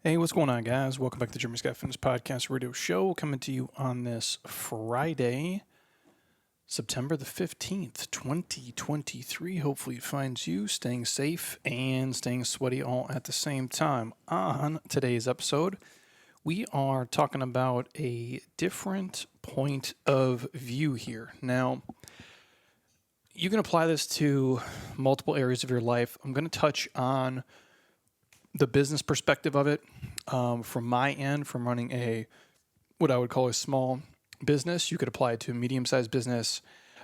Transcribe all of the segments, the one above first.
Hey, what's going on, guys? Welcome back to the Jeremy Scott Fitness Podcast Radio Show. Coming to you on this Friday, September the 15th, 2023. Hopefully, it finds you staying safe and staying sweaty all at the same time. On today's episode, we are talking about a different point of view here. Now, you can apply this to multiple areas of your life. I'm going to touch on the business perspective of it from my end, from running what I would call a small business. You could apply it to a medium-sized business,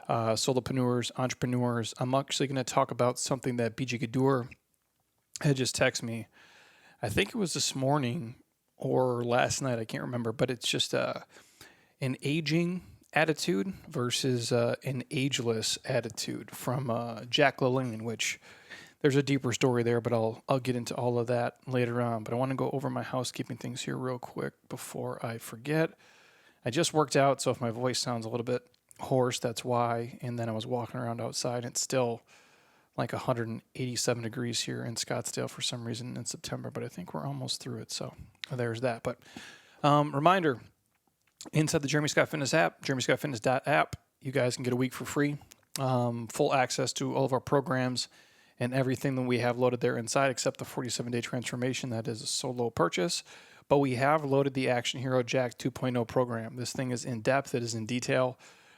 solopreneurs, entrepreneurs. I'm actually going to talk about something that BJ Gadur had just texted me. I think it was this morning or last night. I can't remember, but it's just an aging attitude versus an ageless attitude from Jack LaLanne, which there's a deeper story there, but I'll get into all of that later on. But I want to go over my housekeeping things here real quick before I forget. I just worked out, so if my voice sounds a little bit hoarse, that's why. And then I was walking around outside. It's still like 187 degrees here in Scottsdale for some reason in September, but I think we're almost through it. So there's that. But reminder, inside the Jeremy Scott Fitness app, jeremyscottfitness.app, you guys can get a week for free, full access to all of our programs and everything that we have loaded there inside, except the 47-day transformation. That is a solo purchase. But we have loaded the Action Hero Jack 2.0 program. This thing is in depth. It is in detail.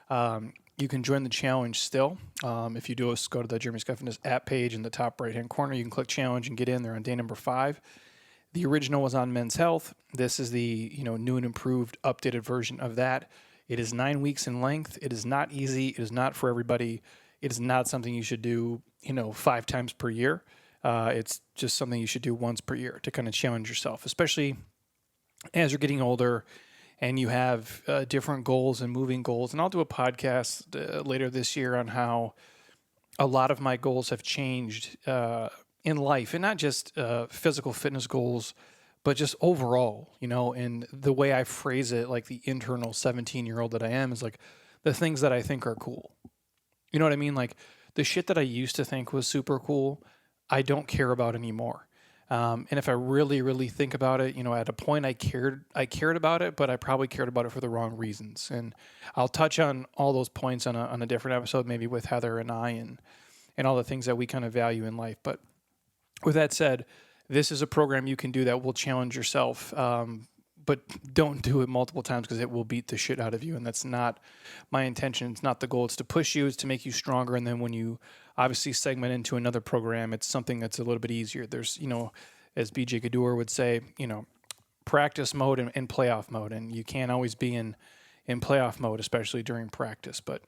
You can join the challenge still. If you do, go to the Jeremy Scott Fitness app page in the top right-hand corner. You can click challenge and get in there on day number 5. The original was on men's health. This is the new and improved, updated version of that. It is 9 weeks in length. It is not easy. It is not for everybody. It is not something you should do 5 times per year. It's just something you should do once per year to kind of challenge yourself, especially as you're getting older and you have different goals and moving goals. And I'll do a podcast later this year on how a lot of my goals have changed in life, and not just physical fitness goals, but just overall, and the way I phrase it, like the internal 17-year-old that I am, is like the things that I think are cool. You know what I mean? Like the shit that I used to think was super cool, I don't care about anymore. And if I really, really think about it, at a point I cared about it, but I probably cared about it for the wrong reasons. And I'll touch on all those points on a different episode, maybe with Heather and I, and all the things that we kind of value in life. But with that said, this is a program you can do that will challenge yourself. But don't do it multiple times because it will beat the shit out of you. And that's not my intention. It's not the goal. It's to push you. It's to make you stronger. And then when you obviously segment into another program, it's something that's a little bit easier. There's, as BJ Gadur would say, practice mode and playoff mode. And you can't always be in playoff mode, especially during practice. But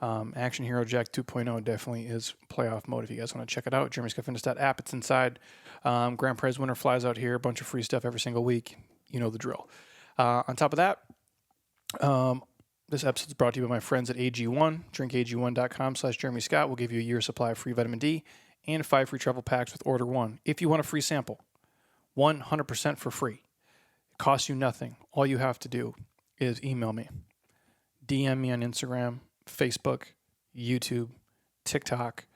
Action Hero Jack 2.0 definitely is playoff mode. If you guys want to check it out, jeremyscottfitness.app. It's inside. Grand prize winner flies out here. A bunch of free stuff every single week. You know the drill. On top of that, this episode is brought to you by my friends at AG1. drinkag1.com/Jeremy Scott will give you a year's supply of free vitamin D and 5 free travel packs with order 1. If you want a free sample, 100% for free. It costs you nothing. All you have to do is email me, DM me on Instagram, Facebook, YouTube, TikTok,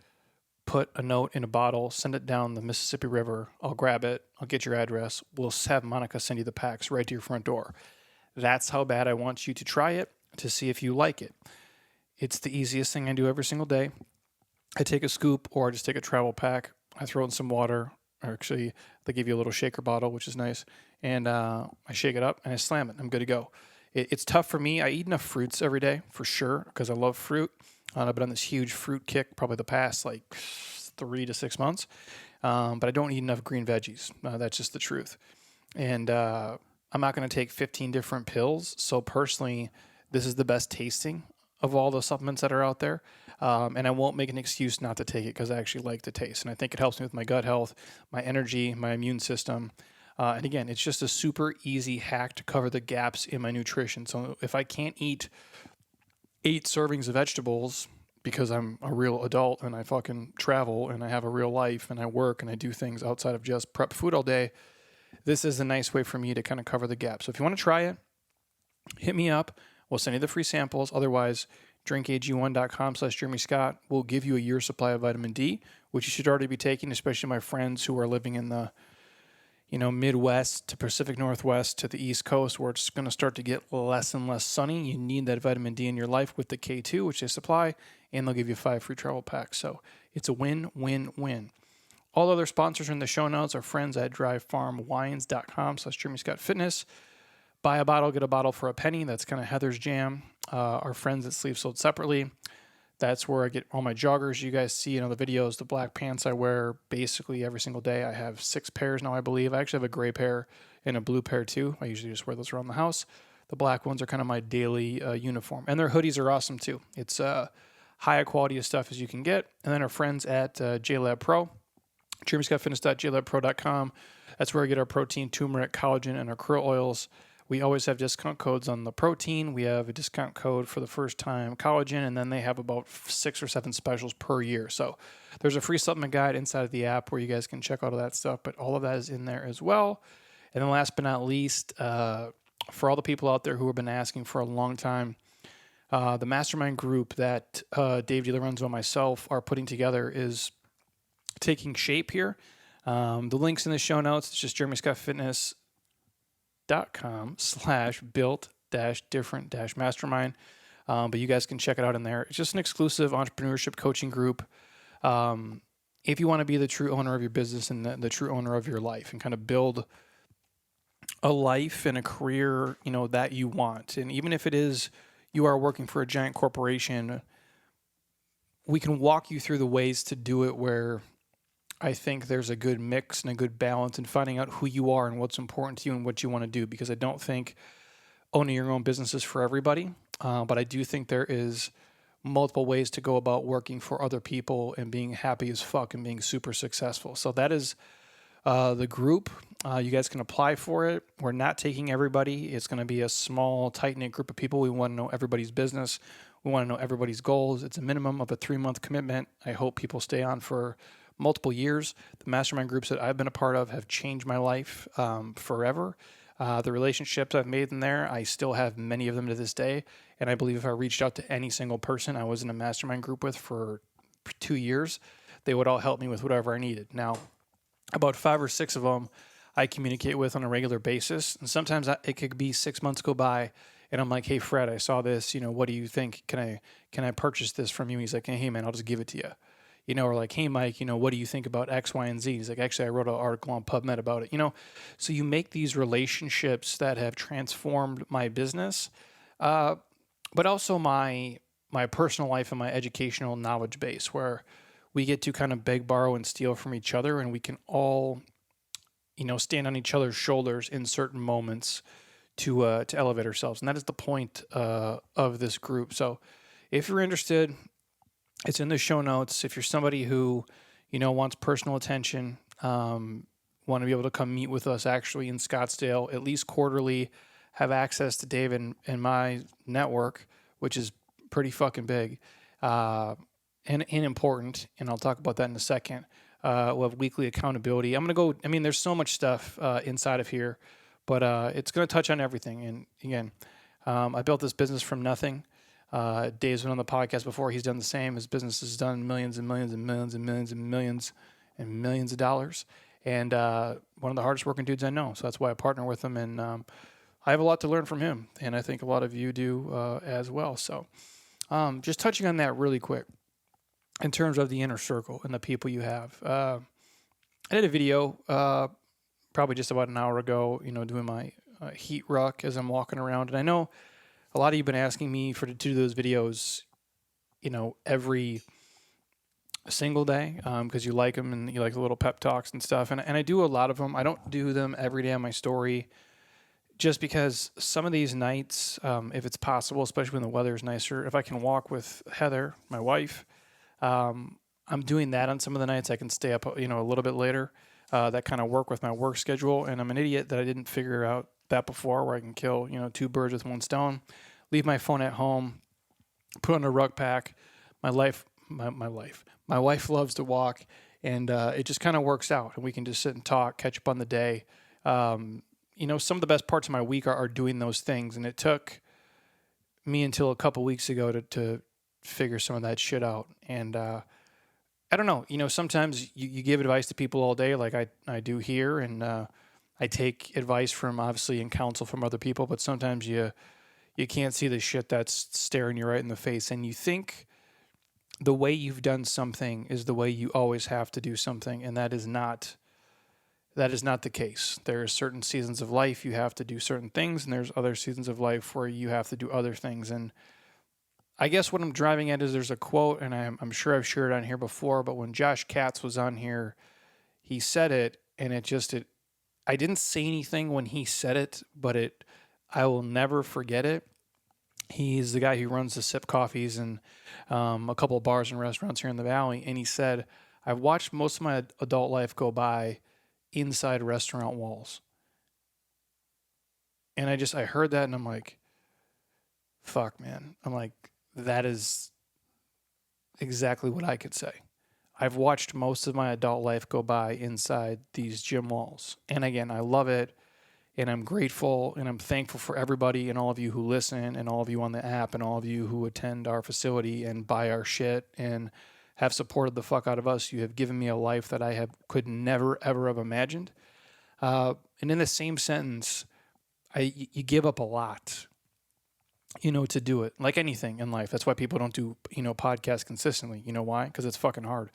put a note in a bottle, send it down the Mississippi River. I'll grab it. I'll get your address. We'll have Monica send you the packs right to your front door. That's how bad I want you to try it to see if you like it. It's the easiest thing I do every single day. I take a scoop or I just take a travel pack. I throw in some water. Or actually, they give you a little shaker bottle, which is nice. And I shake it up and I slam it. I'm good to go. It's tough for me. I eat enough fruits every day for sure because I love fruit. I've been on this huge fruit kick probably the past 3 to 6 months, but I don't eat enough green veggies. That's just the truth. And I'm not going to take 15 different pills. So personally, this is the best tasting of all the supplements that are out there. And I won't make an excuse not to take it because I actually like the taste. And I think it helps me with my gut health, my energy, my immune system. And again, it's just a super easy hack to cover the gaps in my nutrition. So if I can't eat 8 servings of vegetables because I'm a real adult and I fucking travel and I have a real life and I work and I do things outside of just prep food all day, this is a nice way for me to kind of cover the gap. So if you want to try it, hit me up. We'll send you the free samples. Otherwise, drinkag1.com/Jeremy Scott will give you a year's supply of vitamin D, which you should already be taking, especially my friends who are living in the Midwest to Pacific Northwest to the East Coast, where it's going to start to get less and less sunny. You need that vitamin D in your life with the K2, which they supply, and they'll give you 5 free travel packs. So it's a win, win, win. All other sponsors are in the show notes. Our friends at drivefarmwines.com/JeremyScottFitness. Buy a bottle, get a bottle for a penny. That's kind of Heather's jam. Our friends at Sleeve Sold Separately. That's where I get all my joggers. You guys see the videos, the black pants I wear basically every single day. I have 6 pairs now, I believe. I actually have a gray pair and a blue pair too. I usually just wear those around the house. The black ones are kind of my daily uniform. And their hoodies are awesome too. It's high quality of stuff as you can get. And then our friends at JLab Pro, JeremyScottFitness.JLabPro.com. That's where I get our protein, turmeric, collagen, and our krill oils. We always have discount codes on the protein. We have a discount code for the first time collagen, and then they have about 6 or 7 specials per year. So there's a free supplement guide inside of the app where you guys can check out all that stuff, but all of that is in there as well. And then last but not least, for all the people out there who have been asking for a long time, the mastermind group that Dave DiLorenzo and myself are putting together is taking shape here. The link's in the show notes. It's just JeremyScottFitness.com/built-different-mastermind. But you guys can check it out in there. It's just an exclusive entrepreneurship coaching group. If you want to be the true owner of your business and the true owner of your life and kind of build a life and a career, that you want. And even if it is you are working for a giant corporation, we can walk you through the ways to do it where I think there's a good mix and a good balance in finding out who you are and what's important to you and what you want to do, because I don't think owning your own business is for everybody, but I do think there is multiple ways to go about working for other people and being happy as fuck and being super successful. So that is the group. You guys can apply for it. We're not taking everybody. It's going to be a small, tight-knit group of people. We want to know everybody's business. We want to know everybody's goals. It's a minimum of a 3-month commitment. I hope people stay on for multiple years. The mastermind groups that I've been a part of have changed my life forever. The relationships I've made in there, I still have many of them to this day. And I believe if I reached out to any single person I was in a mastermind group with for 2 years, they would all help me with whatever I needed. Now, about 5 or 6 of them I communicate with on a regular basis. And sometimes it could be 6 months go by and I'm like, hey, Fred, I saw this. What do you think? Can I purchase this from you? He's like, hey, man, I'll just give it to you. Or like, hey, Mike, what do you think about X, Y, and Z? He's like, actually, I wrote an article on PubMed about it. So you make these relationships that have transformed my business, but also my personal life and my educational knowledge base, where we get to kind of beg, borrow, and steal from each other, and we can all, stand on each other's shoulders in certain moments to elevate ourselves. And that is the point of this group. So if you're interested, it's in the show notes. If you're somebody who, wants personal attention, want to be able to come meet with us actually in Scottsdale, at least quarterly, have access to Dave and my network, which is pretty fucking big and important. And I'll talk about that in a second. We'll have weekly accountability. There's so much stuff inside of here, but it's going to touch on everything. And again, I built this business from nothing. Dave's been on the podcast before. He's done the same. His business has done millions and millions and millions and millions and millions and millions of dollars. And one of the hardest working dudes I know. So that's why I partner with him. And I have a lot to learn from him. And I think a lot of you do as well. So just touching on that really quick in terms of the inner circle and the people you have. I did a video probably just about an hour ago, doing my heat ruck as I'm walking around. And I know a lot of you have been asking me to do those videos, every single day because you like them and you like the little pep talks and stuff. And I do a lot of them. I don't do them every day on my story just because some of these nights, if it's possible, especially when the weather is nicer, if I can walk with Heather, my wife, I'm doing that on some of the nights. I can stay up, a little bit later. That kind of work with my work schedule. And I'm an idiot that I didn't figure out that before, where I can kill, 2 birds with 1 stone. Leave my phone at home, put on a ruck pack. My wife loves to walk, and it just kind of works out. And we can just sit and talk, catch up on the day. Some of the best parts of my week are doing those things. And it took me until a couple weeks ago to figure some of that shit out. And I don't know, sometimes you give advice to people all day like I do here, and I take advice from, obviously, and counsel from other people, but sometimes you can't see the shit that's staring you right in the face, and you think the way you've done something is the way you always have to do something, and that is not the case. There are certain seasons of life you have to do certain things, and there's other seasons of life where you have to do other things. And I guess what I'm driving at is there's a quote, and I'm sure I've shared it on here before, but when Josh Katz was on here, he said it, and I didn't say anything when he said it, but I will never forget it. He's the guy who runs the Sip Coffees and a couple of bars and restaurants here in the Valley. And he said, I've watched most of my adult life go by inside restaurant walls. And I heard that and I'm like, fuck, man. I'm like, that is exactly what I could say. I've watched most of my adult life go by inside these gym walls. And again, I love it. And I'm grateful and I'm thankful for everybody and all of you who listen and all of you on the app and all of you who attend our facility and buy our shit and have supported the fuck out of us. You have given me a life that I could never, ever have imagined. And in the same sentence, you give up a lot, to do it. Like anything in life. That's why people don't do, podcasts consistently. You know why? Because it's fucking hard.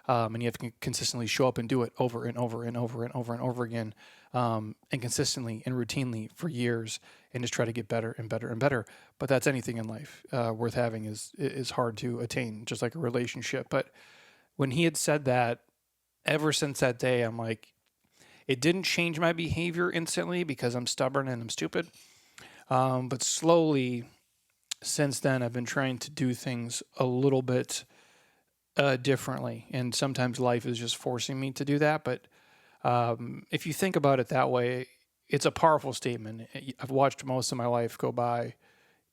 And you have to consistently show up and do it over and over and over and over and over again, and consistently and routinely for years, and just try to get better and better and better. But that's anything in life worth having is hard to attain, just like a relationship. But when he had said that, ever since that day, I'm like, it didn't change my behavior instantly because I'm stubborn and I'm stupid. But slowly, since then, I've been trying to do things a little bit differently, and sometimes life is just forcing me to do that. But if you think about it that way, it's a powerful statement. I've watched most of my life go by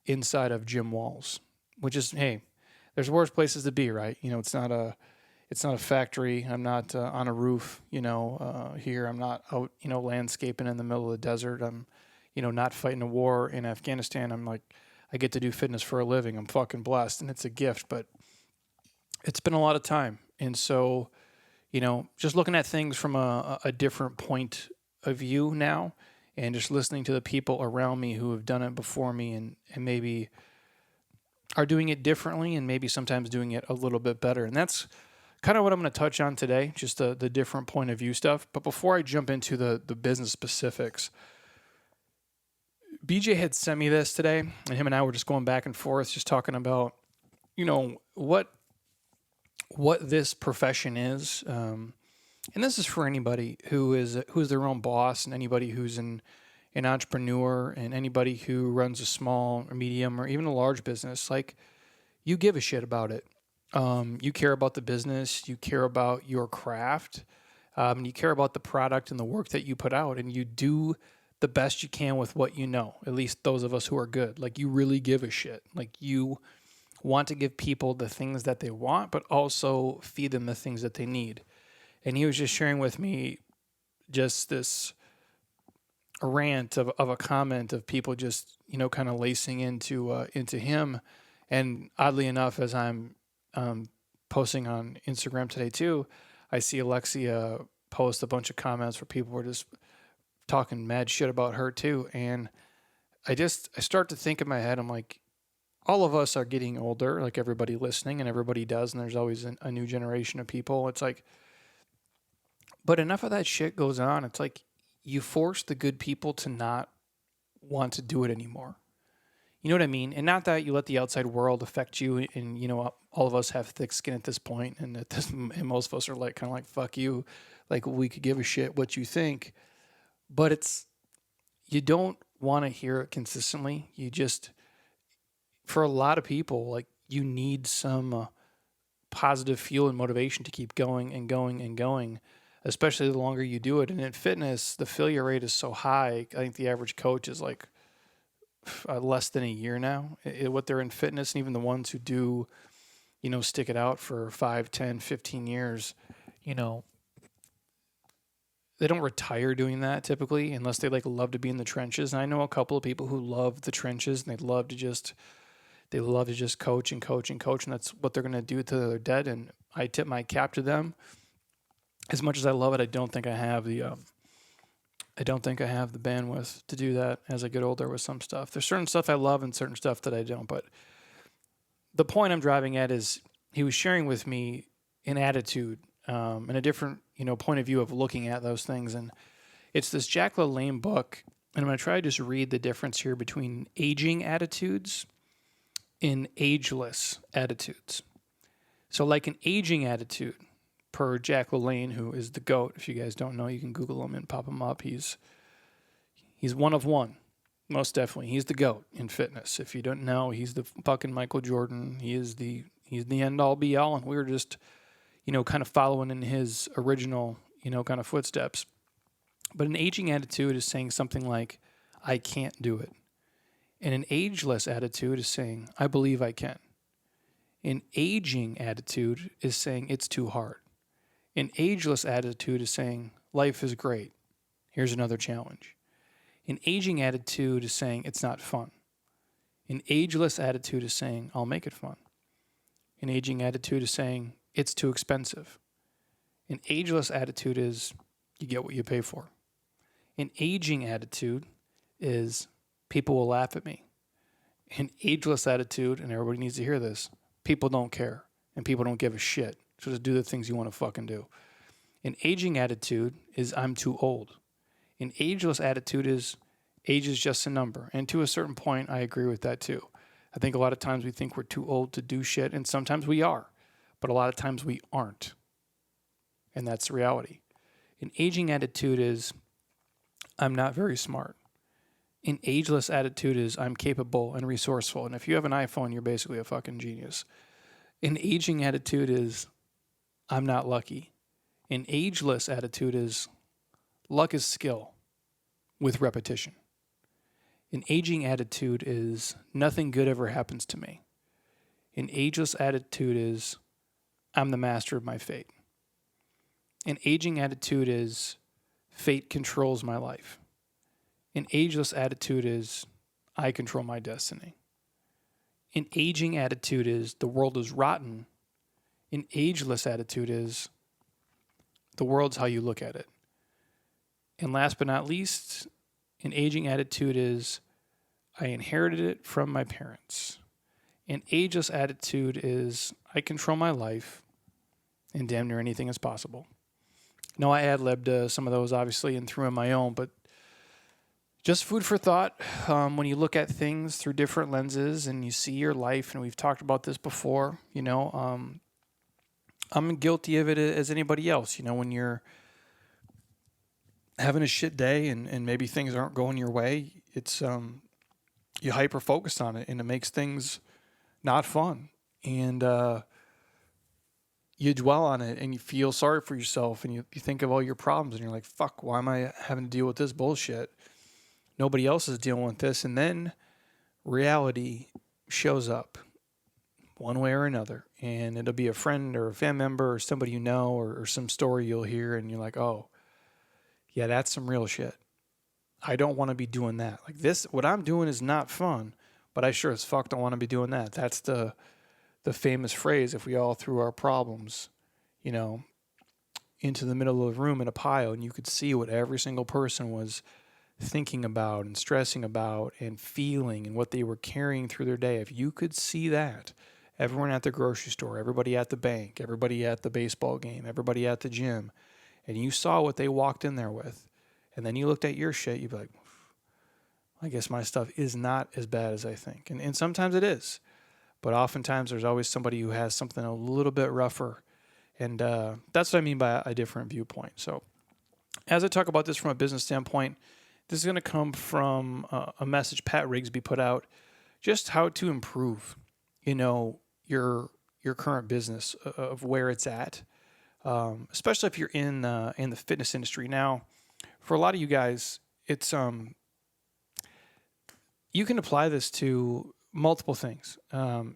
inside of gym walls, which is, hey, there's worse places to be, right? It's not a factory. I'm not on a roof, here. I'm not out, landscaping in the middle of the desert. I'm, not fighting a war in Afghanistan. I'm like, I get to do fitness for a living. I'm fucking blessed, and it's a gift, but it's been a lot of time. And so, just looking at things from a different point of view now, and just listening to the people around me who have done it before me and maybe are doing it differently and maybe sometimes doing it a little bit better. And that's kind of what I'm going to touch on today, just the different point of view stuff. But before I jump into the business specifics, BJ had sent me this today, and him and I were just going back and forth, just talking about, what this profession is. And this is for anybody who's their own boss, and anybody who's an entrepreneur, and anybody who runs a small or medium or even a large business. Like, you give a shit about it. You care about the business. You care about your craft. You care about the product and the work that you put out, and you do the best you can with what you know. At least those of us who are good. Like, you really give a shit. Like, you want to give people the things that they want, but also feed them the things that they need. And he was just sharing with me just this rant of a comment of people just, kind of lacing into him. And oddly enough, as I'm posting on Instagram today too, I see Alexia post a bunch of comments where people were just talking mad shit about her too. And I start to think in my head, I'm like, all of us are getting older, like everybody listening, and everybody does, and there's always a new generation of people. It's like, but enough of that shit goes on. It's like, you force the good people to not want to do it anymore. You know what I mean? And not that you let the outside world affect you, and, all of us have thick skin at this point, and and most of us are like, kind of like, fuck you. Like, we could give a shit what you think. But you don't want to hear it consistently. For a lot of people, like, you need some positive fuel and motivation to keep going and going and going, especially the longer you do it. And in fitness, the failure rate is so high. I think the average coach is like less than a year now, what they're in fitness. And even the ones who do, stick it out for 5, 10, 15 years, they don't retire doing that typically unless they love to be in the trenches. And I know a couple of people who love the trenches, and they love to just coach and coach and coach, and that's what they're going to do till they're dead. And I tip my cap to them. As much as I love it, I don't think I have the I don't think I have the bandwidth to do that as I get older with some stuff. There's certain stuff I love and certain stuff that I don't. But the point I'm driving at is he was sharing with me an attitude and a different, point of view of looking at those things. And it's this Jack LaLanne book. And I'm going to try to just read the difference here between aging attitudes and ageless attitudes. So like an aging attitude, per Jack LaLanne, who is the GOAT. If you guys don't know, you can Google him and pop him up. He's one of one, most definitely. He's the GOAT in fitness. If you don't know, he's the fucking Michael Jordan. He's the end all be all, and we were just, kind of following in his original, kind of footsteps. But an aging attitude is saying something like, I can't do it. And an ageless attitude is saying, I believe I can. An aging attitude is saying, it's too hard. An ageless attitude is saying, life is great. Here's another challenge. An aging attitude is saying, it's not fun. An ageless attitude is saying, I'll make it fun. An aging attitude is saying, it's too expensive. An ageless attitude is, you get what you pay for. An aging attitude is, people will laugh at me. An ageless attitude, and everybody needs to hear this, people don't care and people don't give a shit. So just do the things you want to fucking do. An aging attitude is, I'm too old. An ageless attitude is, age is just a number. And to a certain point, I agree with that too. I think a lot of times we think we're too old to do shit, and sometimes we are, but a lot of times we aren't. And that's the reality. An aging attitude is, I'm not very smart. An ageless attitude is, I'm capable and resourceful. And if you have an iPhone, you're basically a fucking genius. An aging attitude is, I'm not lucky. An ageless attitude is, luck is skill with repetition. An aging attitude is, nothing good ever happens to me. An ageless attitude is, I'm the master of my fate. An aging attitude is, fate controls my life. An ageless attitude is, I control my destiny. An aging attitude is, the world is rotten. An ageless attitude is, the world's how you look at it. And last but not least, an aging attitude is, I inherited it from my parents. An ageless attitude is, I control my life, and damn near anything is possible. No, I ad-libbed some of those, obviously, and threw in my own, but just food for thought. When you look at things through different lenses and you see your life, and we've talked about this before, I'm guilty of it as anybody else. When you're having a shit day and maybe things aren't going your way, it's you hyper focus on it, and it makes things not fun. And you dwell on it, and you feel sorry for yourself, and you think of all your problems, and you're like, fuck, why am I having to deal with this bullshit? Nobody else is dealing with this. And then reality shows up one way or another, and it'll be a friend or a family member or somebody you know, or some story you'll hear, and you're like, oh, yeah, that's some real shit. I don't want to be doing that. Like this, what I'm doing is not fun, but I sure as fuck don't want to be doing that. That's the famous phrase, if we all threw our problems, into the middle of the room in a pile, and you could see what every single person was thinking about and stressing about and feeling and what they were carrying through their day. If you could see that, everyone at the grocery store, everybody at the bank, everybody at the baseball game, everybody at the gym, and you saw what they walked in there with, and then you looked at your shit, you'd be like, I guess my stuff is not as bad as I think. And sometimes it is. But oftentimes there's always somebody who has something a little bit rougher. And that's what I mean by a different viewpoint. So as I talk about this from a business standpoint, this is going to come from a message Pat Rigsby put out, just how to improve, your current business of where it's at, especially if you're in the fitness industry. Now, for a lot of you guys, it's you can apply this to multiple things.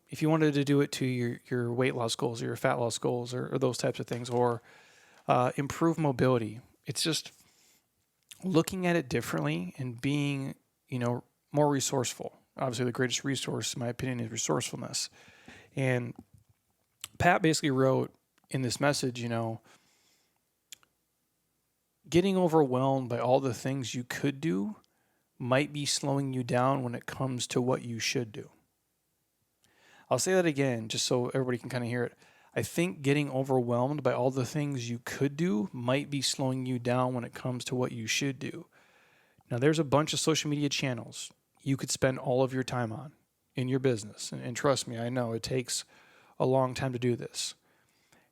If you wanted to do it to your weight loss goals or your fat loss goals or those types of things, or improve mobility, it's just looking at it differently and being, more resourceful. Obviously, the greatest resource, in my opinion, is resourcefulness. And Pat basically wrote in this message, getting overwhelmed by all the things you could do might be slowing you down when it comes to what you should do. I'll say that again just so everybody can kind of hear it. I think getting overwhelmed by all the things you could do might be slowing you down when it comes to what you should do. Now, there's a bunch of social media channels you could spend all of your time on in your business. And trust me, I know it takes a long time to do this.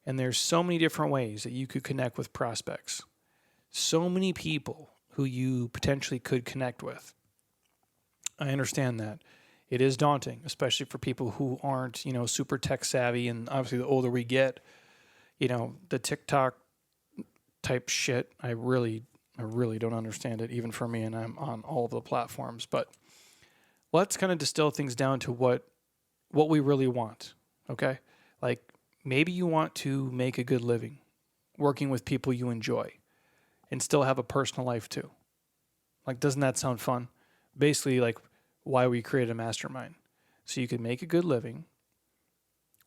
And there's so many different ways that you could connect with prospects. So many people who you potentially could connect with. I understand that. It is daunting, especially for people who aren't, super tech savvy. And obviously, the older we get, the TikTok type shit, I really don't understand it, even for me, and I'm on all of the platforms. But let's kind of distill things down to what we really want, okay? Like, maybe you want to make a good living working with people you enjoy and still have a personal life too. Like, doesn't that sound fun? Basically, like, why we created a mastermind. So you can make a good living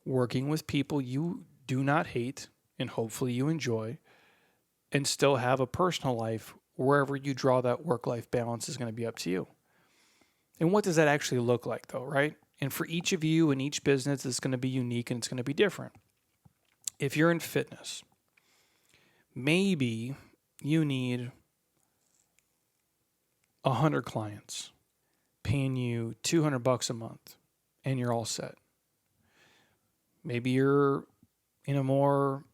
working with people you do not hate and hopefully you enjoy, and still have a personal life. Wherever you draw that work-life balance is going to be up to you. And what does that actually look like, though, right? And for each of you and each business, it's going to be unique and it's going to be different. If you're in fitness, maybe you need 100 clients paying you $200 a month and you're all set. Maybe you're in a more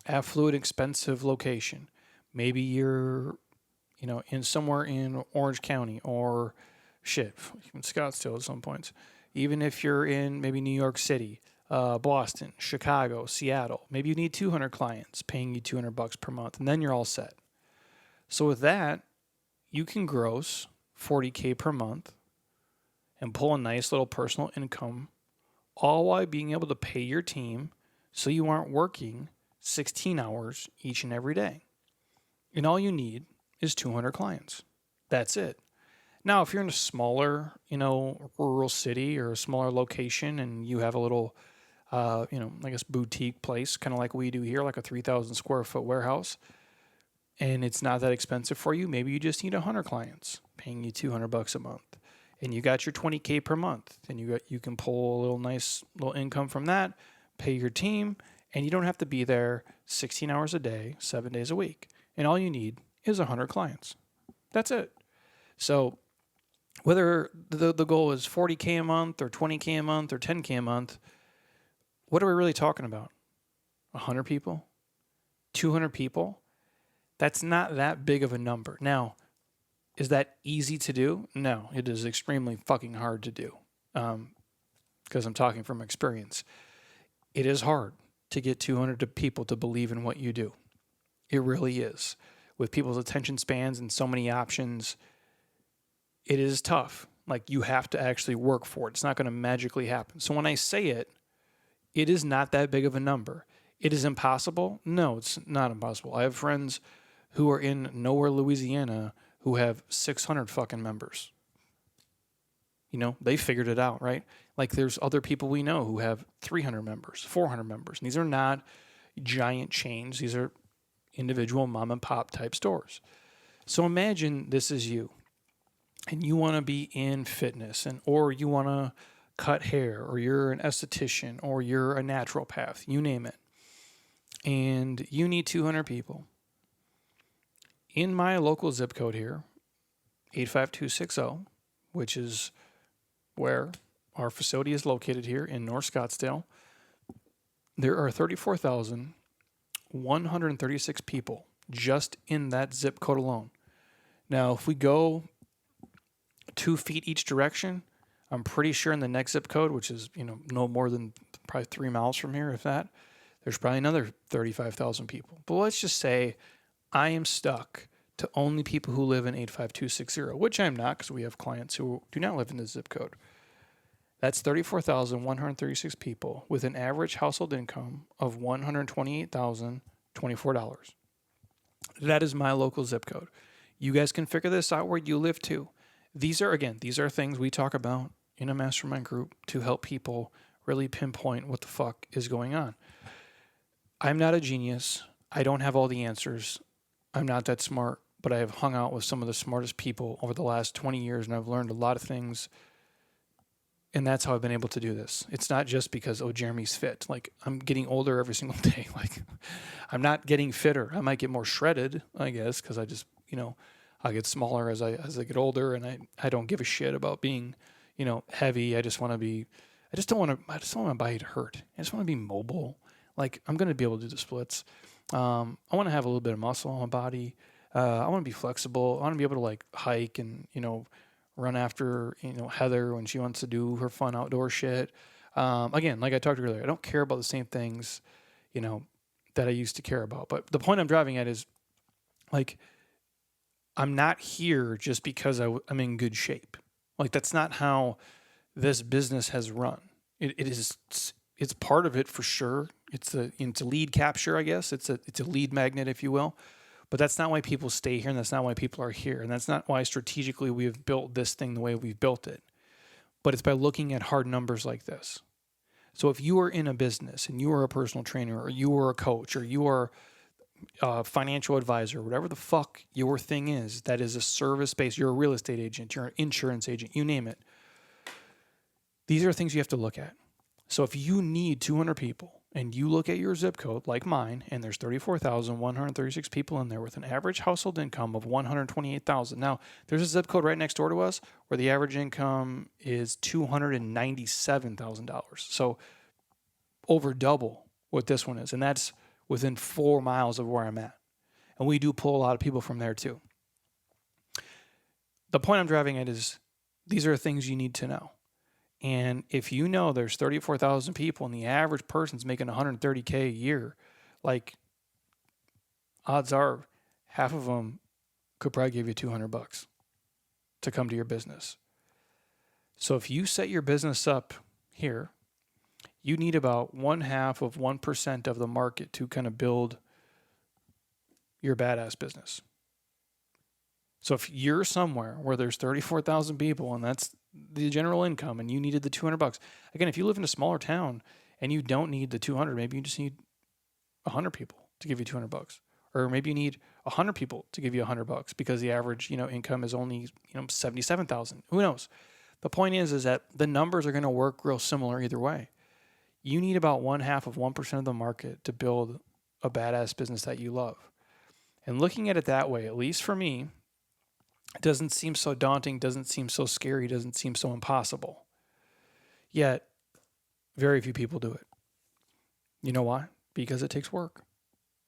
affluent, expensive location. Maybe you're, in somewhere in Orange County or even Scottsdale at some points. Even if you're in maybe New York City, Boston, Chicago, Seattle, maybe you need 200 clients paying you $200 per month, and then you're all set. So with that, you can gross $40K per month and pull a nice little personal income, all while being able to pay your team so you aren't working 16 hours each and every day. And all you need is 200 clients. That's it. Now, if you're in a smaller, rural city or a smaller location and you have a little, boutique place, kind of like we do here, like a 3,000 square foot warehouse, and it's not that expensive for you, maybe you just need 100 clients paying you $200 a month. And you got your $20K per month, and you can pull a little nice little income from that, pay your team, and you don't have to be there 16 hours a day, 7 days a week. And all you need is 100 clients. That's it. So whether the goal is 40K a month or 20K a month or 10K a month, what are we really talking about? 100 people? 200 people? That's not that big of a number. Now, is that easy to do? No, it is extremely fucking hard to do, because I'm talking from experience. It is hard to get 200 people to believe in what you do. It really is. With people's attention spans and so many options, it is tough. Like, you have to actually work for it. It's not going to magically happen. So when I say it, it is not that big of a number. It is impossible? No, it's not impossible. I have friends who are in nowhere, Louisiana, who have 600 fucking members. They figured it out, right? Like, there's other people we know who have 300 members, 400 members. And these are not giant chains. These are individual mom and pop type stores. So imagine this is you, and you want to be in fitness, or you want to cut hair, or you're an esthetician, or you're a naturopath, you name it. And you need 200 people. In my local zip code here, 85260, which is where our facility is located here in North Scottsdale, there are 34,136 people just in that zip code alone. Now, if we go 2 feet each direction, I'm pretty sure in the next zip code, which is, no more than probably 3 miles from here, if that, there's probably another 35,000 people. But let's just say I am stuck to only people who live in 85260, which I'm not, because we have clients who do not live in this zip code. That's 34,136 people with an average household income of $128,024. That is my local zip code. You guys can figure this out where you live too. These are things we talk about in a mastermind group to help people really pinpoint what the fuck is going on. I'm not a genius. I don't have all the answers. I'm not that smart, but I have hung out with some of the smartest people over the last 20 years, and I've learned a lot of things. And that's how I've been able to do this. It's not just because, oh, Jeremy's fit. Like, I'm getting older every single day. Like, I'm not getting fitter. I might get more shredded, I guess, because I just, I get smaller as I get older, and I don't give a shit about being, heavy. I just don't want my body to hurt. I just want to be mobile. Like, I'm going to be able to do the splits. I want to have a little bit of muscle on my body. I want to be flexible. I want to be able to like hike and, run after, Heather when she wants to do her fun outdoor shit. Again, like I talked earlier, I don't care about the same things, that I used to care about. But the point I'm driving at is like, I'm not here just because I'm in good shape. Like, that's not how this business has run. It's part of it for sure. It's a lead capture, I guess. It's a lead magnet, if you will. But that's not why people stay here, and that's not why people are here. And that's not why strategically we have built this thing the way we've built it. But it's by looking at hard numbers like this. So if you are in a business and you are a personal trainer or you are a coach or you are a financial advisor, whatever the fuck your thing is, that is a service-based, you're a real estate agent, you're an insurance agent, you name it. These are things you have to look at. So if you need 200 people, and you look at your zip code like mine, and there's 34,136 people in there with an average household income of $128,000. Now, there's a zip code right next door to us where the average income is $297,000. So over double what this one is. And that's within 4 miles of where I'm at. And we do pull a lot of people from there too. The point I'm driving at is these are things you need to know. And if you know there's 34,000 people and the average person's making $130K a year, like odds are half of them could probably give you $200 to come to your business. So if you set your business up here, you need about 0.5% of the market to kind of build your badass business. So if you're somewhere where there's 34,000 people and that's the general income and you needed the $200, again, if you live in a smaller town and you don't need the 200, maybe you just need 100 people to give you $200, or maybe you need 100 people to give you $100 because the average, income is only, 77,000. Who knows? The point is that the numbers are going to work real similar either way. You need about 0.5% of the market to build a badass business that you love. And looking at it that way, at least for me, it doesn't seem so daunting, doesn't seem so scary, doesn't seem so impossible. Yet, very few people do it. You know why? Because it takes work,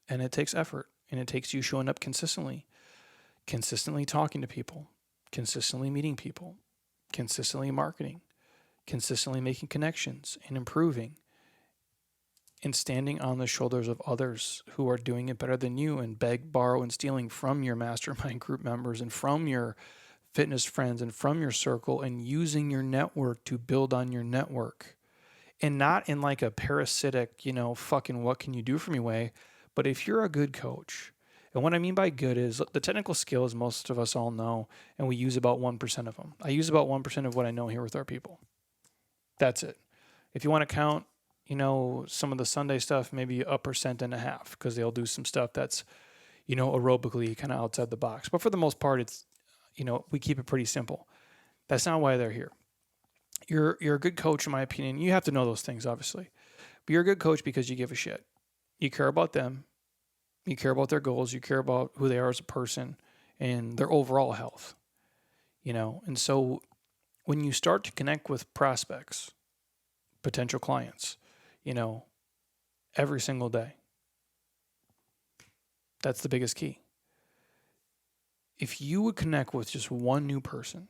and it takes effort, and it takes you showing up consistently talking to people, consistently meeting people, consistently marketing, consistently making connections and improving, and standing on the shoulders of others who are doing it better than you, and beg, borrow, and stealing from your mastermind group members and from your fitness friends and from your circle, and using your network to build on your network. And not in like a parasitic, fucking what can you do for me way, but if you're a good coach, and what I mean by good is the technical skills most of us all know, and we use about 1% of them. I use about 1% of what I know here with our people. That's it. If you want to count, some of the Sunday stuff, maybe 1.5%, because they'll do some stuff that's, aerobically kind of outside the box. But for the most part, it's, we keep it pretty simple. That's not why they're here. You're a good coach, in my opinion. You have to know those things, obviously. But you're a good coach because you give a shit. You care about them. You care about their goals. You care about who they are as a person and their overall health. And so when you start to connect with prospects, potential clients, every single day, that's the biggest key. If you would connect with just one new person,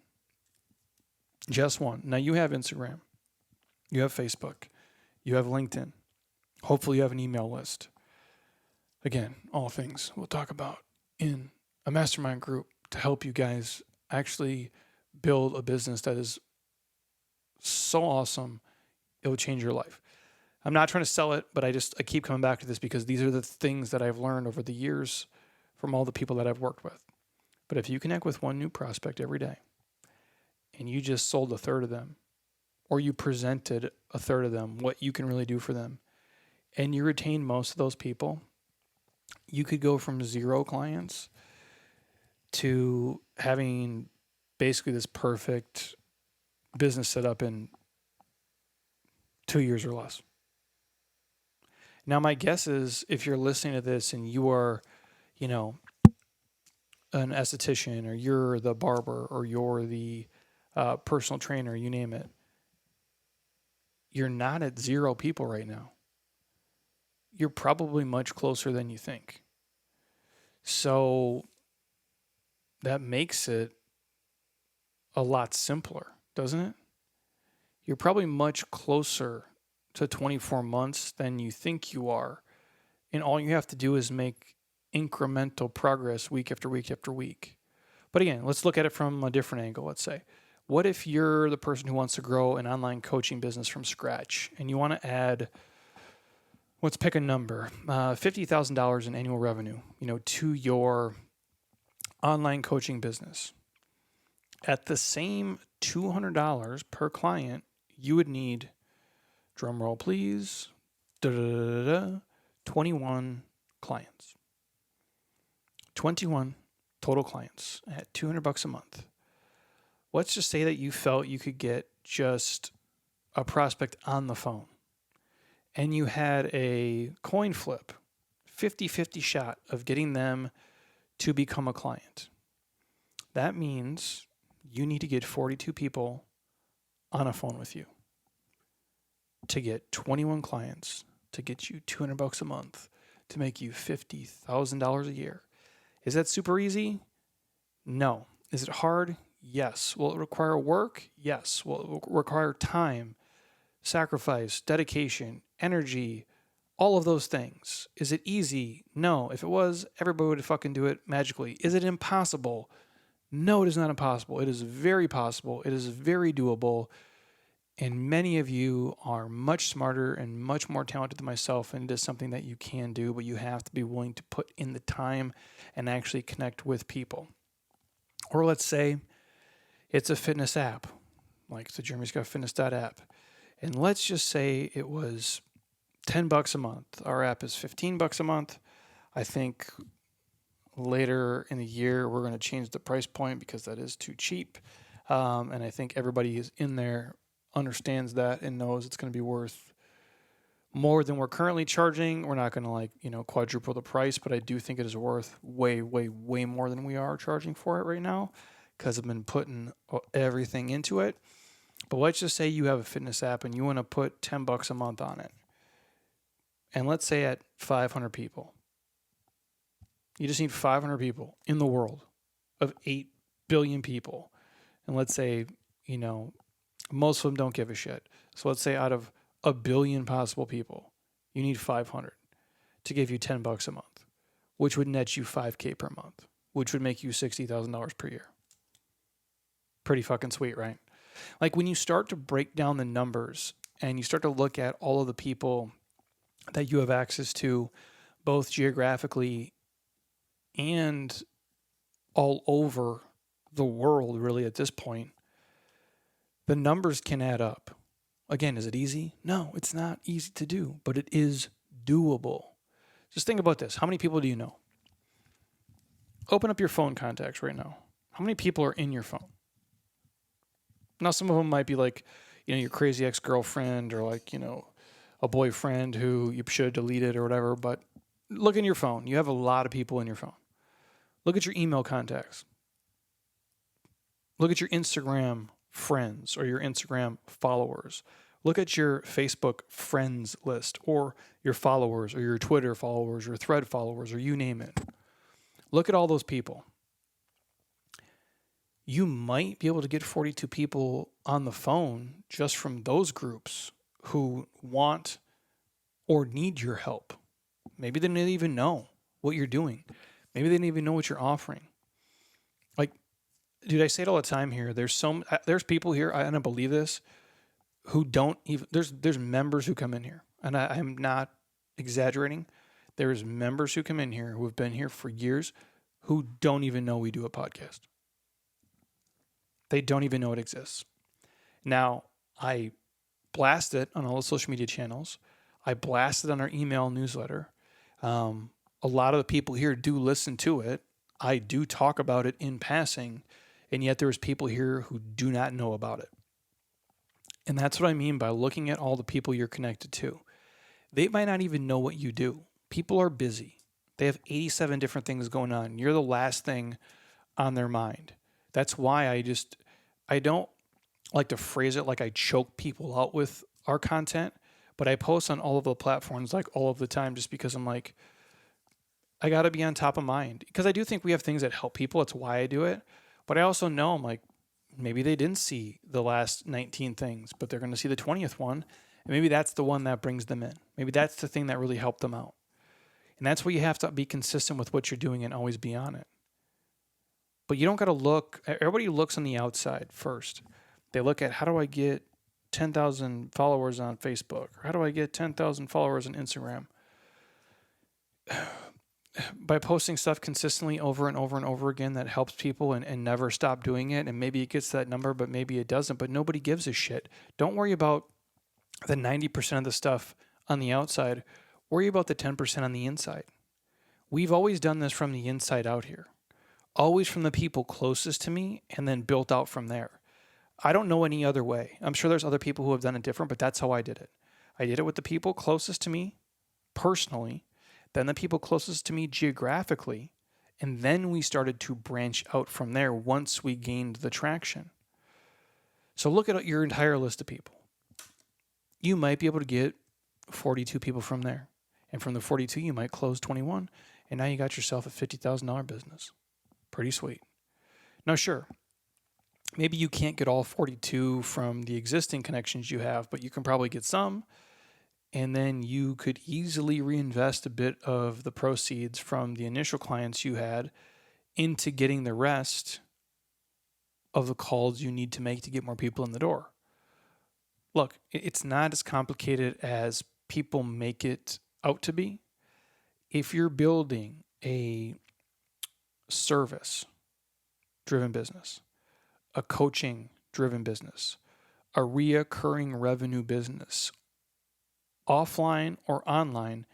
just one. Now you have Instagram, you have Facebook, you have LinkedIn. Hopefully you have an email list. Again, all things we'll talk about in a mastermind group to help you guys actually build a business that is so awesome, it will change your life. I'm not trying to sell it, but I keep coming back to this because these are the things that I've learned over the years from all the people that I've worked with. But if you connect with one new prospect every day and you just sold a third of them, or you presented a third of them, what you can really do for them, and you retain most of those people, you could go from 0 clients to having basically this perfect business set up in 2 years or less. Now, my guess is if you're listening to this and you are, an esthetician, or you're the barber, or you're the personal trainer, you name it, you're not at 0 people right now. You're probably much closer than you think. So that makes it a lot simpler, doesn't it? You're probably much closer to 24 months than you think you are. And all you have to do is make incremental progress week after week after week. But again, let's look at it from a different angle. Let's say, what if you're the person who wants to grow an online coaching business from scratch and you want to add, let's pick a number, $50,000 in annual revenue, to your online coaching business. At the same $200 per client, you would need, drum roll please, 21 clients. 21 total clients at $200 a month. Let's just say that you felt you could get just a prospect on the phone and you had a coin flip, 50-50 shot of getting them to become a client. That means you need to get 42 people on a phone with you to get 21 clients to get you $200 a month to make you $50,000 a year. Is that super easy? No. Is it hard? Yes. Will it require work? Yes. Will it require time, sacrifice, dedication, energy, all of those things? Is it easy? No. If it was, everybody would fucking do it magically. Is it impossible? No, it is not impossible. It is very possible. It is very doable. And many of you are much smarter and much more talented than myself, and it is something that you can do, but you have to be willing to put in the time and actually connect with people. Or let's say it's a fitness app, like the JeremyScottFitness.app. And let's just say it was $10 a month. Our app is $15 a month. I think later in the year, we're going to change the price point because that is too cheap. And I think everybody is in there understands that and knows it's going to be worth more than we're currently charging. We're not going to quadruple the price, but I do think it is worth way, way, way more than we are charging for it right now because I've been putting everything into it. But let's just say you have a fitness app and you want to put $10 a month on it. And let's say at 500 people. You just need 500 people in the world of 8 billion people. And let's say, most of them don't give a shit. So let's say out of 1 billion possible people, you need 500 to give you $10 a month, which would net you $5,000 per month, which would make you $60,000 per year. Pretty fucking sweet, right? Like when you start to break down the numbers and you start to look at all of the people that you have access to, both geographically and all over the world, really, at this point, the numbers can add up. Again, is it easy? No, it's not easy to do, but it is doable. Just think about this. How many people do you know? Open up your phone contacts right now. How many people are in your phone? Now, some of them might be like, your crazy ex-girlfriend or a boyfriend who you should have deleted or whatever, but look in your phone. You have a lot of people in your phone. Look at your email contacts. Look at your Instagram friends or your Instagram followers. Look at your Facebook friends list or your followers or your Twitter followers or Thread followers or you name it. Look at all those people. You might be able to get 42 people on the phone just from those groups who want or need your help. Maybe they don't even know what you're doing. Maybe they don't even know what you're offering. Dude, I say it all the time here. There's people here, and I don't believe this, who don't even, there's members who come in here, and I'm not exaggerating. There's members who come in here who have been here for years who don't even know we do a podcast. They don't even know it exists. Now, I blast it on all the social media channels. I blast it on our email newsletter. A lot of the people here do listen to it. I do talk about it in passing, and yet there's people here who do not know about it. And that's what I mean by looking at all the people you're connected to. They might not even know what you do. People are busy. They have 87 different things going on. You're the last thing on their mind. That's why I don't like to phrase it like I choke people out with our content, but I post on all of the platforms like all of the time just because I'm like, I got to be on top of mind. Because I do think we have things that help people. That's why I do it. But I also know I'm like, maybe they didn't see the last 19 things, but they're going to see the 20th one. And maybe that's the one that brings them in. Maybe that's the thing that really helped them out. And that's where you have to be consistent with what you're doing and always be on it. But you don't got to look, everybody looks on the outside first. They look at, how do I get 10,000 followers on Facebook? Or how do I get 10,000 followers on Instagram? By posting stuff consistently over and over and over again that helps people and never stop doing it. And maybe it gets that number, but maybe it doesn't. But nobody gives a shit. Don't worry about the 90% of the stuff on the outside. Worry about the 10% on the inside. We've always done this from the inside out here. Always from the people closest to me and then built out from there. I don't know any other way. I'm sure there's other people who have done it different, but that's how I did it. I did it with the people closest to me personally, then the people closest to me geographically, and then we started to branch out from there once we gained the traction. So look at your entire list of people. You might be able to get 42 people from there. And from the 42, you might close 21. And now you got yourself a $50,000 business. Pretty sweet. Now, sure, maybe you can't get all 42 from the existing connections you have, but you can probably get some. And then you could easily reinvest a bit of the proceeds from the initial clients you had into getting the rest of the calls you need to make to get more people in the door. Look, it's not as complicated as people make it out to be. If you're building a service-driven business, a coaching-driven business, a reoccurring revenue business, offline or online,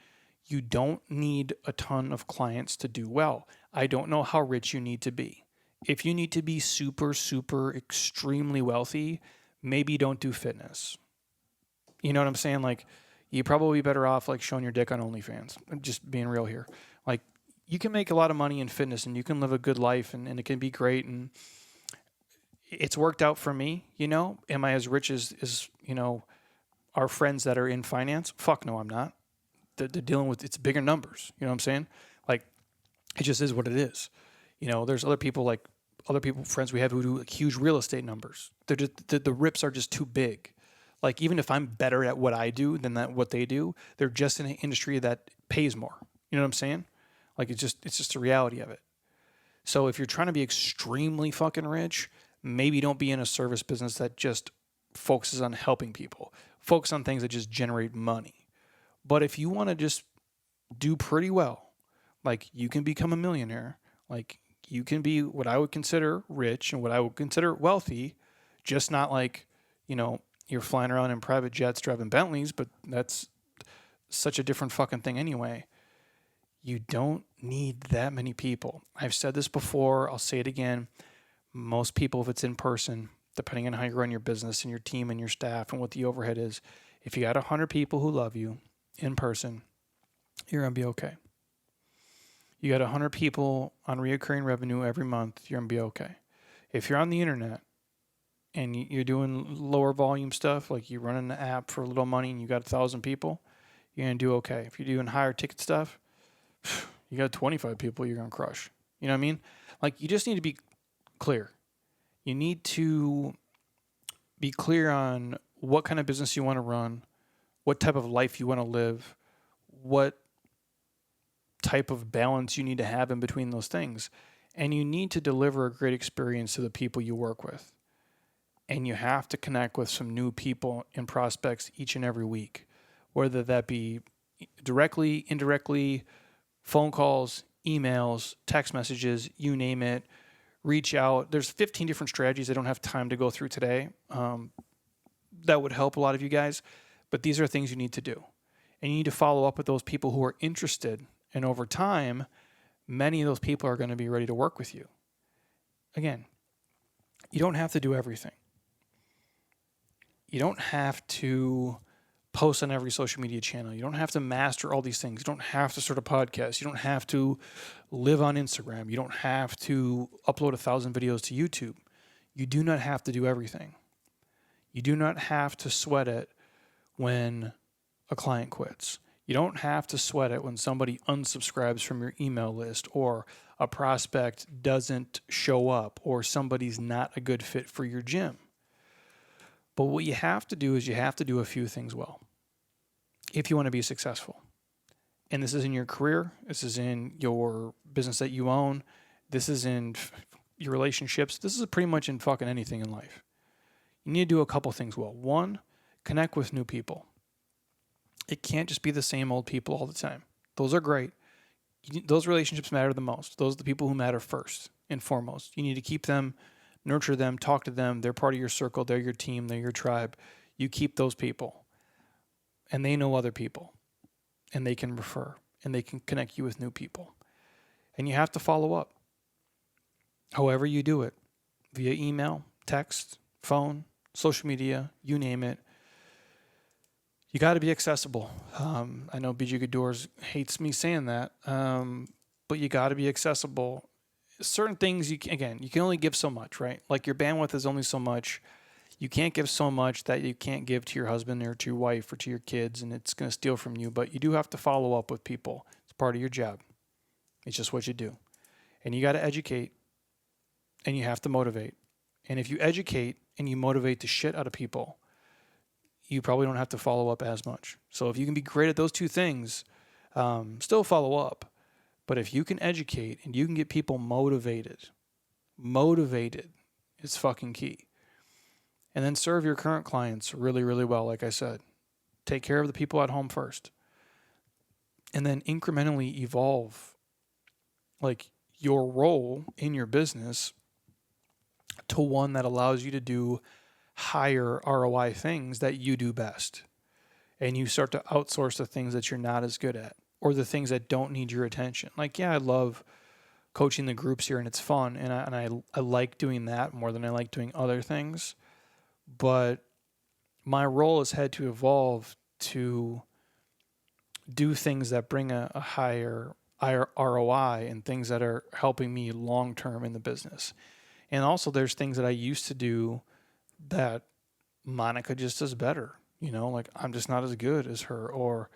you don't need a ton of clients to do well. I don't know how rich you need to be. If you need to be super, super, extremely wealthy, maybe don't do fitness. You know what I'm saying? Like, you're probably better off like showing your dick on OnlyFans. I'm just being real here. Like, you can make a lot of money in fitness and you can live a good life and it can be great. And it's worked out for me, you know. Am I as rich as you know, our friends that are in finance? Fuck no, I'm not. They're dealing with, it's bigger numbers. You know what I'm saying? Like, it just is what it is. You know, there's other people, friends we have who do like huge real estate numbers. They're just, the rips are just too big. Like, even if I'm better at what I do than what they do, they're just in an industry that pays more. You know what I'm saying? Like, it's just the reality of it. So if you're trying to be extremely fucking rich, maybe don't be in a service business that just focuses on helping people. Focus on things that just generate money. But if you want to just do pretty well, like, you can become a millionaire, like, you can be what I would consider rich and what I would consider wealthy, just not like, you know, you're flying around in private jets driving Bentleys, but that's such a different fucking thing anyway. You don't need that many people. I've said this before, I'll say it again. Most people, if it's in person, depending on how you run your business and your team and your staff and what the overhead is, if you got 100 people who love you in person, you're going to be okay. You got 100 people on reoccurring revenue every month, you're going to be okay. If you're on the internet and you're doing lower volume stuff, like you're running an app for a little money and you got 1,000 people, you're going to do okay. If you're doing higher ticket stuff, you got 25 people, you're going to crush. You know what I mean? Like, you just need to be clear. You need to be clear on what kind of business you want to run, what type of life you want to live, what type of balance you need to have in between those things. And you need to deliver a great experience to the people you work with. And you have to connect with some new people and prospects each and every week, whether that be directly, indirectly, phone calls, emails, text messages, you name it. Reach out. There's 15 different strategies I don't have time to go through today that would help a lot of you guys, but these are things you need to do. And you need to follow up with those people who are interested And over time, many of those people are going to be ready to work with you. Again, you don't have to do everything. You don't have to post on every social media channel. You don't have to master all these things. You don't have to start a podcast. You don't have to live on Instagram. You don't have to upload 1,000 videos to YouTube. You do not have to do everything. You do not have to sweat it when a client quits. You don't have to sweat it when somebody unsubscribes from your email list, or a prospect doesn't show up, or somebody's not a good fit for your gym. But what you have to do is you have to do a few things well if you want to be successful. And this is in your career. This is in your business that you own. This is in your relationships. This is pretty much in fucking anything in life. You need to do a couple things well. One, connect with new people. It can't just be the same old people all the time. Those are great. Those relationships matter the most. Those are the people who matter first and foremost. You need to keep them, nurture them, talk to them. They're part of your circle. They're your team. They're your tribe. You keep those people. And they know other people. And they can refer. And they can connect you with new people. And you have to follow up. However you do it. Via email, text, phone, social media, you name it. You got to be accessible. I know BG Gooddoors hates me saying that, but you got to be accessible. Certain things, you can only give so much, right? Like your bandwidth is only so much. You can't give so much that you can't give to your husband or to your wife or to your kids, and it's going to steal from you. But you do have to follow up with people. It's part of your job. It's just what you do. And you got to educate, and you have to motivate. And if you educate and you motivate the shit out of people, you probably don't have to follow up as much. So if you can be great at those two things, still follow up. But if you can educate and you can get people motivated is fucking key. And then serve your current clients really, really well, like I said. Take care of the people at home first. And then incrementally evolve like your role in your business to one that allows you to do higher ROI things that you do best. And you start to outsource the things that you're not as good at, or the things that don't need your attention. Like, yeah, I love coaching the groups here and it's fun. And I like doing that more than I like doing other things. But my role has had to evolve to do things that bring a higher ROI and things that are helping me long-term in the business. And also there's things that I used to do that Monica just does better. You know, like I'm just not as good as her. Or,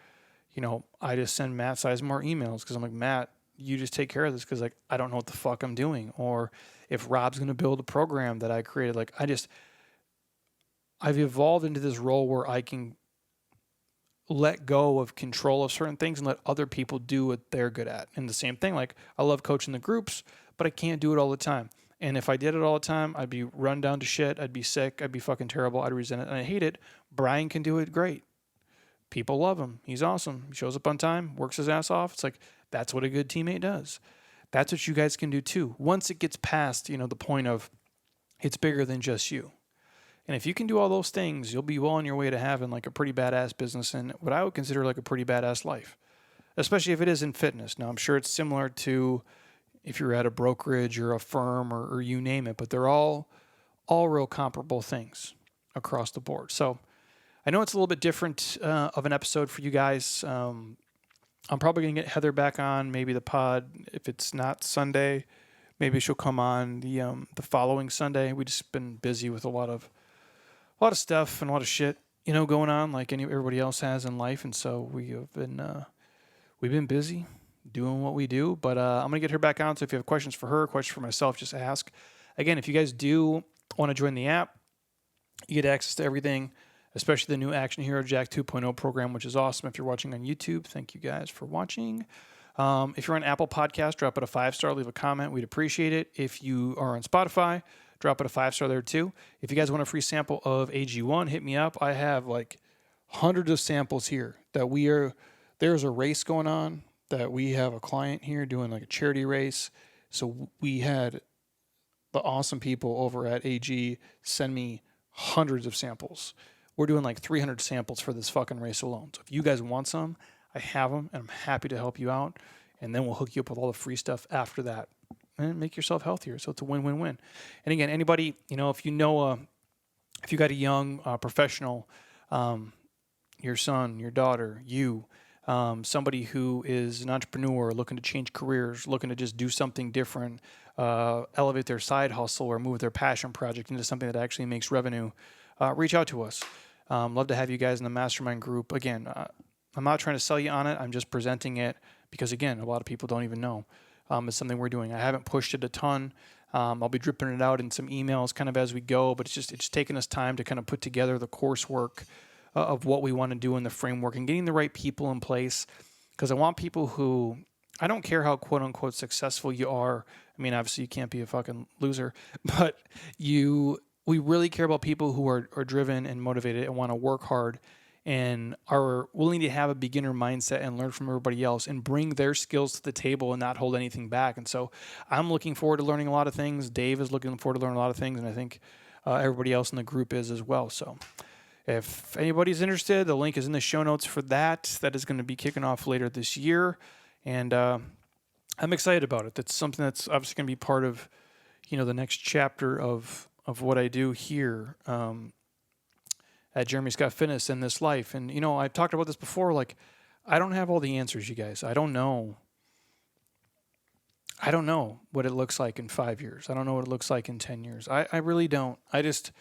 you know, I just send Matt Sizemore emails because I'm like, Matt, you just take care of this because like I don't know what the fuck I'm doing. Or if Rob's going to build a program that I created, like I've evolved into this role where I can let go of control of certain things and let other people do what they're good at. And the same thing, like I love coaching the groups, but I can't do it all the time. And if I did it all the time, I'd be run down to shit. I'd be sick. I'd be fucking terrible. I'd resent it. And I hate it. Brian can do it great. People love him. He's awesome. He shows up on time, works his ass off. It's like, that's what a good teammate does. That's what you guys can do too. Once it gets past, you know, the point of it's bigger than just you. And if you can do all those things, you'll be well on your way to having like a pretty badass business and what I would consider like a pretty badass life, especially if it is in fitness. Now, I'm sure it's similar to if you're at a brokerage or a firm or you name it, but they're all real comparable things across the board. So I know it's a little bit different of an episode for you guys. I'm probably going to get Heather back on maybe the pod. If it's not Sunday, maybe she'll come on the following Sunday. We've just been busy with a lot of stuff and a lot of shit, you know, going on like everybody else has in life. And so we've been busy doing what we do, but I'm going to get her back on. So if you have questions for her, questions for myself, just ask. Again, if you guys do want to join the app, you get access to everything, especially the new Action Hero Jack 2.0 program, which is awesome. If you're watching on YouTube, thank you guys for watching. If you're on Apple Podcast, drop it a 5-star, leave a comment. We'd appreciate it. If you are on Spotify, drop it a 5-star there too. If you guys want a free sample of AG1, hit me up. I have like hundreds of samples here that there's a race going on that we have a client here doing like a charity race. So we had the awesome people over at AG send me hundreds of samples. We're doing like 300 samples for this fucking race alone. So if you guys want some, I have them and I'm happy to help you out. and then we'll hook you up with all the free stuff after that and make yourself healthier. So it's a win-win-win. And again, anybody, if you got a young professional, your son, your daughter, somebody who is an entrepreneur looking to change careers, looking to just do something different, elevate their side hustle or move their passion project into something that actually makes revenue, reach out to us. Love to have you guys in the mastermind group. Again, I'm not trying to sell you on it. I'm just presenting it because, again, a lot of people don't even know it's something we're doing. I haven't pushed it a ton. I'll be dripping it out in some emails kind of as we go, but it's taken us time to kind of put together the coursework of what we want to do in the framework and getting the right people in place, because I want people who, I don't care how quote unquote successful you are. I mean, obviously you can't be a fucking loser, but we really care about people who are driven and motivated and want to work hard and are willing to have a beginner mindset and learn from everybody else and bring their skills to the table and not hold anything back. And so I'm looking forward to learning a lot of things. Dave is looking forward to learning a lot of things, and I think everybody else in the group is as well. So if anybody's interested, the link is in the show notes for that. That is going to be kicking off later this year, and I'm excited about it. That's something that's obviously going to be part of, the next chapter of what I do here at Jeremy Scott Fitness in this life. And, I've talked about this before. Like, I don't have all the answers, you guys. I don't know what it looks like in 5 years. I don't know what it looks like in 10 years. I really don't. I just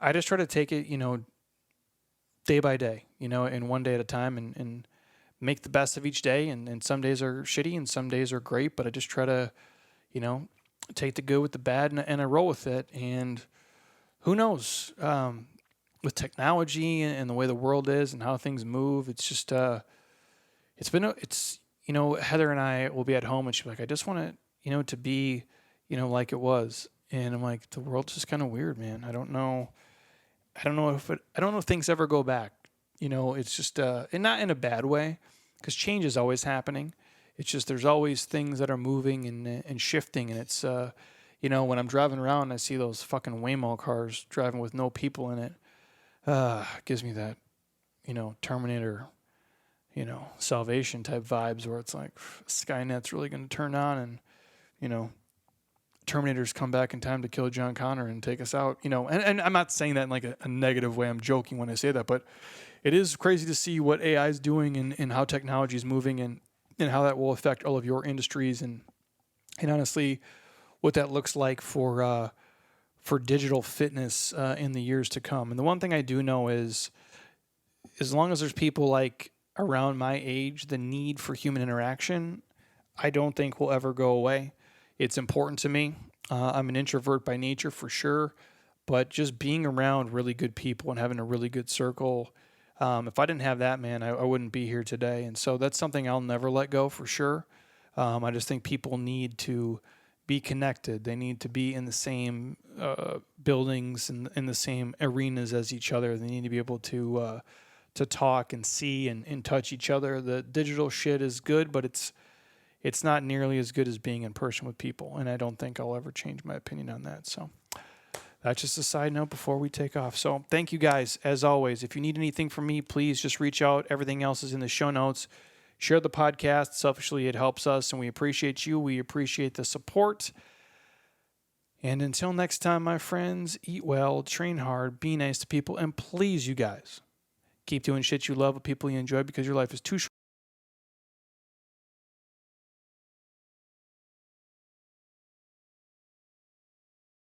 try to take it, day by day, and one day at a time, and make the best of each day. And some days are shitty and some days are great, but I just try to, take the good with the bad and I roll with it. And who knows, with technology and the way the world is and how things move, it's just, Heather and I will be at home and she'll be like, I just want to, to be, like it was. And I'm like, the world's just kind of weird, man. I don't know if things ever go back. It's just, and not in a bad way, because change is always happening. It's just, there's always things that are moving and shifting. And it's, when I'm driving around and I see those fucking Waymo cars driving with no people in it, gives me that, Terminator, Salvation type vibes, where it's like Skynet's really going to turn on and, Terminators come back in time to kill John Connor and take us out, and I'm not saying that in like a negative way. I'm joking when I say that, but it is crazy to see what AI is doing and how technology is moving and how that will affect all of your industries and honestly what that looks like for digital fitness in the years to come. And the one thing I do know is, as long as there's people like around my age, the need for human interaction, I don't think will ever go away. It's important to me. I'm an introvert by nature for sure, but just being around really good people and having a really good circle, if I didn't have that, man, I wouldn't be here today. And so that's something I'll never let go for sure. I just think people need to be connected. They need to be in the same buildings and in the same arenas as each other. They need to be able to talk and see and touch each other. The digital shit is good, but it's not nearly as good as being in person with people. And I don't think I'll ever change my opinion on that. So that's just a side note before we take off. So thank you guys. As always, if you need anything from me, please just reach out. Everything else is in the show notes. Share the podcast. Selfishly, it helps us, and we appreciate you. We appreciate the support. And until next time, my friends, eat well, train hard, be nice to people, and please, you guys, keep doing shit you love with people you enjoy, because your life is too short